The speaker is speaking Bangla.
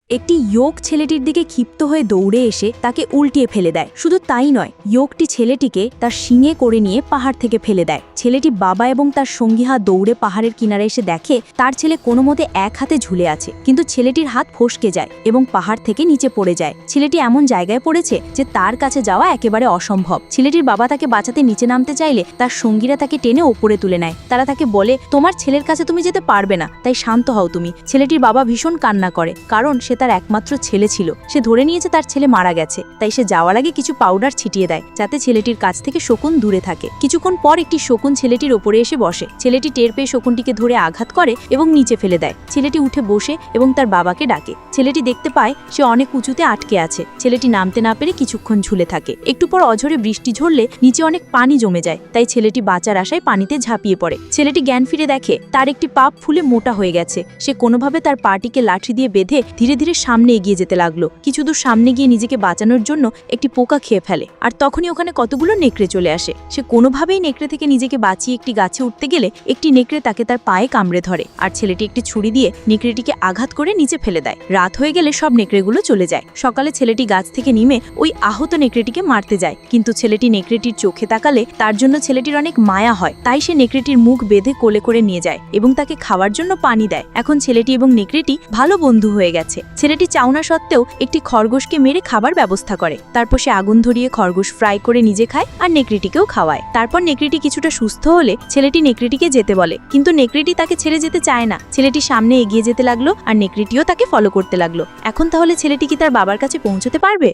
একটি ইয়োক ছেলেটির দিকে ক্ষিপ্ত হয়ে দৌড়ে এসে তাকে উল্টিয়ে ফেলে দেয়। শুধু তাই নয়, ইয়োকটি ছেলেটিকে তার শিঙে করে নিয়ে পাহাড় থেকে ফেলে দেয়। ছেলেটি বাবা এবং তার সঙ্গীহা দৌড়ে পাহাড়ের কিনারে এসে দেখে তার ছেলে কোনো মতে এক হাতে ঝুলে আছে, কিন্তু ছেলেটির হাত ফসকে যায় এবং পাহাড় থেকে নিচে পড়ে যায়। ছেলেটি এমন জায়গায় পড়েছে যে তার কাছে যাওয়া একেবারে অসম্ভব। ছেলেটির বাবা তাকে বাঁচাতে নিচে নামতে চাইলে তার সঙ্গীরা তাকে টেনে ওপরে তুলে নেয়। তারা তাকে বলে, তোমার ছেলের কাছে তুমি যেতে পারবে না, তাই শান্ত হও তুমি। ছেলেটির বাবা ভীষণ কান্না করে, কারণ সে তার একমাত্র ছেলে ছিল। সে ধরে নিয়েছে তার ছেলে মারা গেছে, তাই সে যাওয়ার আগে কিছু পাউডার ছিটিয়ে দেয় যাতে ছেলেটির কাছ থেকে শকুন দূরে থাকে। কিছুক্ষণ পর একটি শকুন ছেলেটির ওপরে এসে বসে। ছেলেটি টের পেয়ে শকুনটিকে ধরে আঘাত করে এবং নিচে ফেলে দেয়। ছেলেটি উঠে বসে এবং তার বাবাকে ডাকে। ছেলেটি দেখতে পায় সে অনেক উঁচুতে আটকে আছে। ছেলেটি নামতে না পেরে কিছুক্ষণ ঝুলে থাকে। একটু পর অঝরে বৃষ্টি ঝরলে নিচে অনেক পানি জমে যায়, তাই ছেলেটি বাঁচার আশায় পানিতে ঝাঁপিয়ে পড়ে। ছেলেটি জ্ঞান ফিরে দেখে তার একটি পা ফুলে মোটা হয়ে গেছে। সে কোনোভাবে তার পাটিকে লাঠি দিয়ে বেঁধে ধীরে ধীরে সামনে এগিয়ে যেতে লাগলো। কিছু দূর সামনে গিয়ে নিজেকে বাঁচানোর জন্য একটি পোকা খেয়ে ফেলে, আর তখনই ওখানে কতগুলো নেকড়ে চলে আসে। সে কোনোভাবেই নেকড়ে থেকে নিজেকে বাঁচিয়ে একটি গাছে উঠতে গেলে একটি নেকড়ে তাকে তার পায়ে কামড়ে ধরে, আর ছেলেটি একটি ছুরি দিয়ে নেকড়েটিকে আঘাত করে নিচে ফেলে দেয়। রাত হয়ে গেলে সব নেকড়েগুলো চলে যায়। সকালে ছেলেটি গাছ থেকে নেমে ওই আহত নেকড়েটিকে মারতে যায়, কিন্তু ছেলেটি নেকড়েটির চোখে তাকালে তার জন্য ছেলেটির অনেক মায়া হয়, তাই সে নেকড়েটির মুখ বেঁধে কোলে করে নিয়ে যায় এবং তাকে খাওয়ার জন্য পানি দেয়। এখন ছেলেটি এবং নেকড়েটি ভালো বন্ধু হয়ে গেছে। ছেলেটি চাওনা সত্ত্বেও একটি খরগোশকে মেরে খাবার ব্যবস্থা করে। তারপর সে আগুন ধরিয়ে খরগোশ ফ্রাই করে নিজে খায় আর নেকড়েটিকেও খাওয়ায়। তারপর নেকড়েটি কিছুটা সুস্থ হলে ছেলেটি নেকড়েটিকে যেতে বলে, কিন্তু নেকড়েটি তাকে ছেড়ে যেতে চায় না। ছেলেটি সামনে এগিয়ে যেতে লাগলো আর নেকড়েটিও তাকে ফলো করতে লাগলো। এখন তাহলে ছেলেটি কি তার বাবার কাছে পৌঁছতে পারবে?